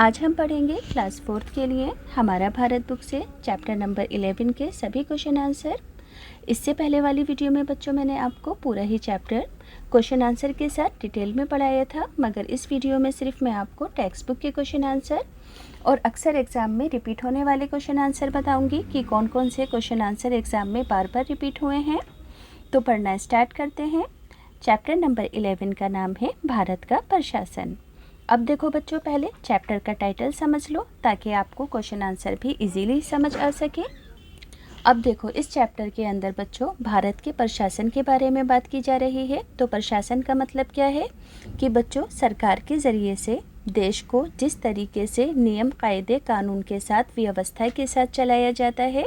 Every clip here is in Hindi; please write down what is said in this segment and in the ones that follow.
आज हम पढ़ेंगे क्लास 4th के लिए हमारा भारत बुक से चैप्टर नंबर 11 के सभी क्वेश्चन आंसर। इससे पहले वाली वीडियो में बच्चों मैंने आपको पूरा ही चैप्टर क्वेश्चन आंसर के साथ डिटेल में पढ़ाया था, मगर इस वीडियो में सिर्फ मैं आपको टेक्स्ट बुक के क्वेश्चन आंसर और अक्सर एग्ज़ाम में रिपीट होने वाले क्वेश्चन आंसर बताऊँगी कि कौन कौन से क्वेश्चन आंसर एग्ज़ाम में बार बार रिपीट हुए हैं। तो पढ़ना स्टार्ट करते हैं। चैप्टर नंबर 11 का नाम है भारत का प्रशासन। अब देखो बच्चों, पहले चैप्टर का टाइटल समझ लो ताकि आपको क्वेश्चन आंसर भी इजीली समझ आ सके। अब देखो, इस चैप्टर के अंदर बच्चों भारत के प्रशासन के बारे में बात की जा रही है। तो प्रशासन का मतलब क्या है कि बच्चों सरकार के ज़रिए से देश को जिस तरीके से नियम कायदे कानून के साथ व्यवस्था के साथ चलाया जाता है,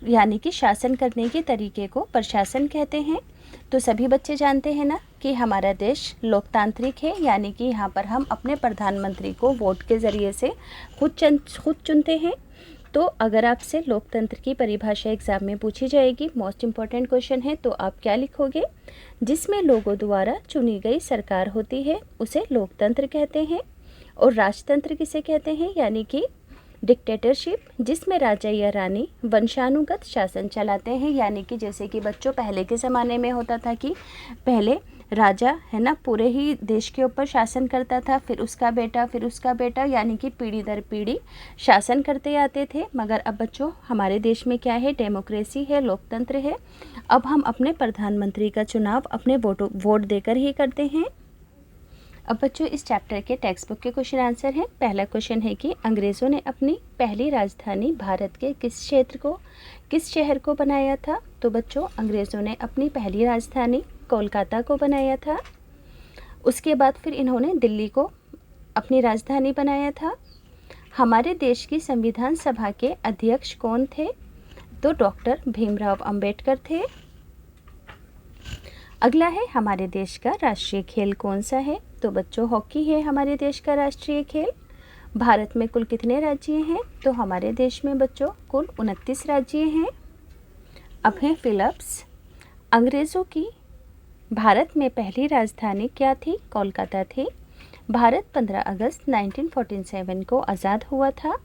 यानी कि शासन करने के तरीके को प्रशासन कहते हैं। तो सभी बच्चे जानते हैं ना कि हमारा देश लोकतांत्रिक है, यानी कि यहाँ पर हम अपने प्रधानमंत्री को वोट के ज़रिए से खुद चुनते हैं। तो अगर आपसे लोकतंत्र की परिभाषा एग्ज़ाम में पूछी जाएगी, मोस्ट इम्पॉर्टेंट क्वेश्चन है, तो आप क्या लिखोगे? जिसमें लोगों द्वारा चुनी गई सरकार होती है उसे लोकतंत्र कहते हैं। और राजतंत्र किसे कहते हैं? यानी कि डिक्टेटरशिप, जिसमें राजा या रानी वंशानुगत शासन चलाते हैं। यानी कि जैसे कि बच्चों पहले के ज़माने में होता था कि पहले राजा है ना पूरे ही देश के ऊपर शासन करता था, फिर उसका बेटा, यानी कि पीढ़ी दर पीढ़ी शासन करते आते थे। मगर अब बच्चों हमारे देश में क्या है? डेमोक्रेसी है, लोकतंत्र है। अब हम अपने प्रधानमंत्री का चुनाव अपने वोट देकर ही करते हैं। अब बच्चों इस चैप्टर के टेक्स्ट बुक के क्वेश्चन आंसर हैं। पहला क्वेश्चन है कि अंग्रेज़ों ने अपनी पहली राजधानी भारत के किस शहर को बनाया था? तो बच्चों अंग्रेज़ों ने अपनी पहली राजधानी कोलकाता को बनाया था। उसके बाद फिर इन्होंने दिल्ली को अपनी राजधानी बनाया था। हमारे देश की संविधान सभा के अध्यक्ष कौन थे? तो डॉक्टर भीमराव अंबेडकर थे। अगला है हमारे देश का राष्ट्रीय खेल कौन सा है? तो बच्चों हॉकी है हमारे देश का राष्ट्रीय खेल। भारत में कुल कितने राज्य हैं? तो हमारे देश में बच्चों कुल 29 राज्य हैं। अब है फिलअप्स। अंग्रेज़ों की भारत में पहली राजधानी क्या थी? कोलकाता थी। भारत 15 अगस्त 1947 को आज़ाद हुआ था।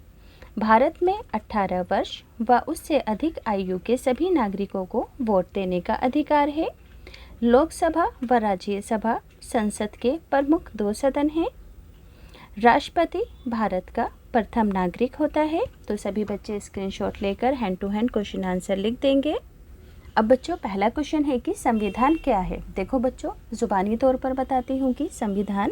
भारत में 18 वर्ष व उससे अधिक आयु के सभी नागरिकों को वोट देने का अधिकार है। लोकसभा व राज्यसभा संसद के प्रमुख 2 सदन हैं। राष्ट्रपति भारत का प्रथम नागरिक होता है। तो सभी बच्चे स्क्रीनशॉट लेकर hand to hand question answer लिख देंगे। अब बच्चों पहला क्वेश्चन है कि संविधान क्या है? देखो बच्चों, ज़ुबानी तौर पर बताती हूँ कि संविधान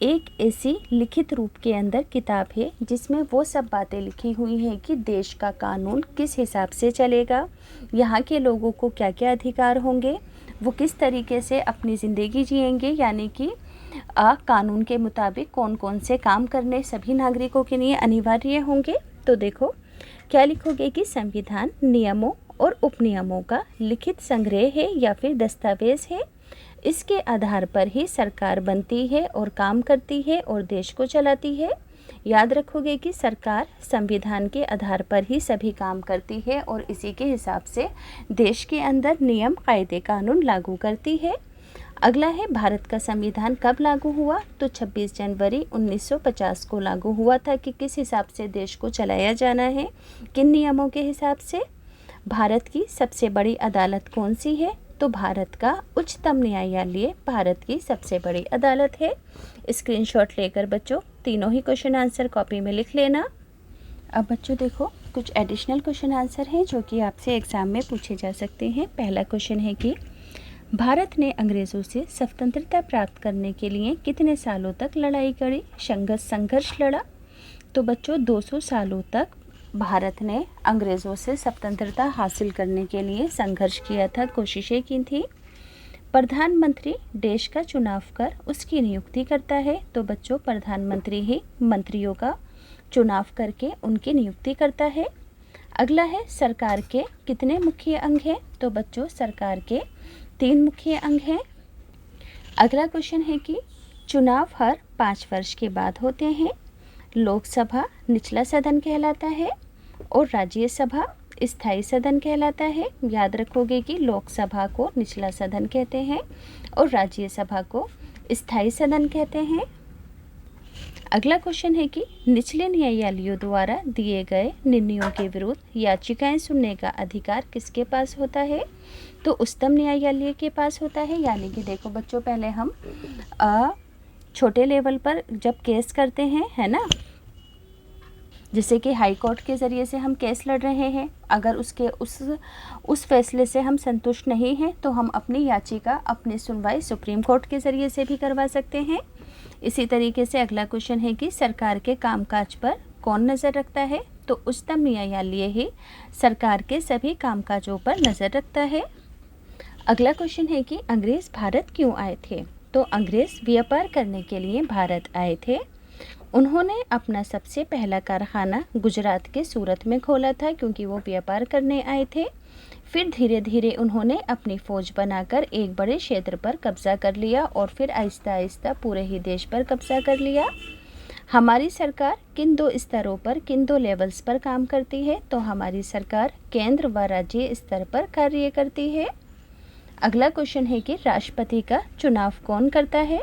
एक ऐसी लिखित रूप के अंदर किताब है जिसमें वो सब बातें लिखी हुई हैं कि देश का कानून किस हिसाब से चलेगा, यहाँ के लोगों को क्या क्या अधिकार होंगे, वो किस तरीके से अपनी ज़िंदगी जिएंगे, यानी कि कानून के मुताबिक कौन कौन से काम करने सभी नागरिकों के लिए अनिवार्य होंगे। तो देखो क्या लिखोगे कि संविधान नियमों और उपनियमों का लिखित संग्रह है या फिर दस्तावेज है। इसके आधार पर ही सरकार बनती है और काम करती है और देश को चलाती है। याद रखोगे कि सरकार संविधान के आधार पर ही सभी काम करती है और इसी के हिसाब से देश के अंदर नियम कायदे कानून लागू करती है। अगला है भारत का संविधान कब लागू हुआ? तो 26 जनवरी 1950 को लागू हुआ था कि किस हिसाब से देश को चलाया जाना है, किन नियमों के हिसाब से। भारत की सबसे बड़ी अदालत कौन सी है? तो भारत का उच्चतम न्यायालय भारत की सबसे बड़ी अदालत है। स्क्रीनशॉट लेकर बच्चों तीनों ही क्वेश्चन आंसर कॉपी में लिख लेना। अब बच्चों देखो कुछ एडिशनल क्वेश्चन आंसर हैं जो कि आपसे एग्ज़ाम में पूछे जा सकते हैं। पहला क्वेश्चन है कि भारत ने अंग्रेज़ों से स्वतंत्रता प्राप्त करने के लिए कितने सालों तक लड़ाई करी, संघर्ष लड़ा? तो बच्चों 200 सालों तक भारत ने अंग्रेज़ों से स्वतंत्रता हासिल करने के लिए संघर्ष किया था, कोशिशें की थी। प्रधानमंत्री देश का चुनाव कर उसकी नियुक्ति करता है। तो बच्चों प्रधानमंत्री ही मंत्रियों का चुनाव करके उनकी नियुक्ति करता है। अगला है सरकार के कितने मुख्य अंग हैं? तो बच्चों सरकार के 3 मुख्य अंग हैं। अगला क्वेश्चन है कि चुनाव हर 5 वर्ष के बाद होते हैं। लोकसभा निचला सदन कहलाता है और राज्यसभा स्थायी सदन कहलाता है। याद रखोगे कि लोकसभा को निचला सदन कहते हैं और राज्यसभा को स्थायी सदन कहते हैं। अगला क्वेश्चन है कि निचले न्यायालयों द्वारा दिए गए निर्णयों के विरुद्ध याचिकाएं सुनने का अधिकार किसके पास होता है? तो उच्चतम न्यायालय के पास होता है। यानी कि देखो बच्चों, पहले हम छोटे लेवल पर जब केस करते हैं, है ना, जैसे कि हाई कोर्ट के ज़रिए से हम केस लड़ रहे हैं, अगर उसके उस फैसले से हम संतुष्ट नहीं हैं तो हम अपनी याचिका, अपनी सुनवाई सुप्रीम कोर्ट के ज़रिए से भी करवा सकते हैं। इसी तरीके से अगला क्वेश्चन है कि सरकार के कामकाज पर कौन नज़र रखता है? तो उच्चतम न्यायालय ही सरकार के सभी कामकाजों पर नज़र रखता है। अगला क्वेश्चन है कि अंग्रेज़ भारत क्यों आए थे? तो अंग्रेज़ व्यापार करने के लिए भारत आए थे। उन्होंने अपना सबसे पहला कारखाना गुजरात के सूरत में खोला था, क्योंकि वो व्यापार करने आए थे। फिर धीरे धीरे उन्होंने अपनी फ़ौज बनाकर एक बड़े क्षेत्र पर कब्ज़ा कर लिया और फिर आहिस्ता आहिस्ता पूरे ही देश पर कब्ज़ा कर लिया। हमारी सरकार किन दो स्तरों पर, किन दो लेवल्स पर काम करती है? तो हमारी सरकार केंद्र व राज्य स्तर पर कार्य करती है। अगला क्वेश्चन है कि राष्ट्रपति का चुनाव कौन करता है?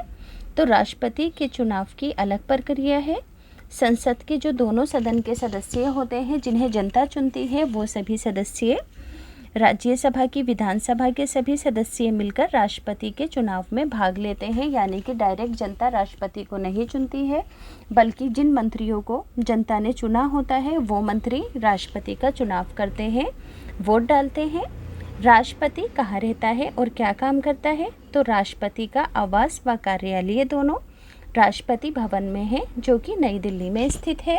तो राष्ट्रपति के चुनाव की अलग प्रक्रिया है। संसद के जो दोनों सदन के सदस्य होते हैं, जिन्हें जनता चुनती है, वो सभी सदस्य, राज्यसभा की, विधानसभा के सभी सदस्य मिलकर राष्ट्रपति के चुनाव में भाग लेते हैं। यानी कि डायरेक्ट जनता राष्ट्रपति को नहीं चुनती है, बल्कि जिन मंत्रियों को जनता ने चुना होता है वो मंत्री राष्ट्रपति का चुनाव करते हैं, वोट डालते हैं। राष्ट्रपति कहाँ रहता है और क्या काम करता है? तो राष्ट्रपति का आवास व कार्यालय दोनों राष्ट्रपति भवन में है, जो कि नई दिल्ली में स्थित है।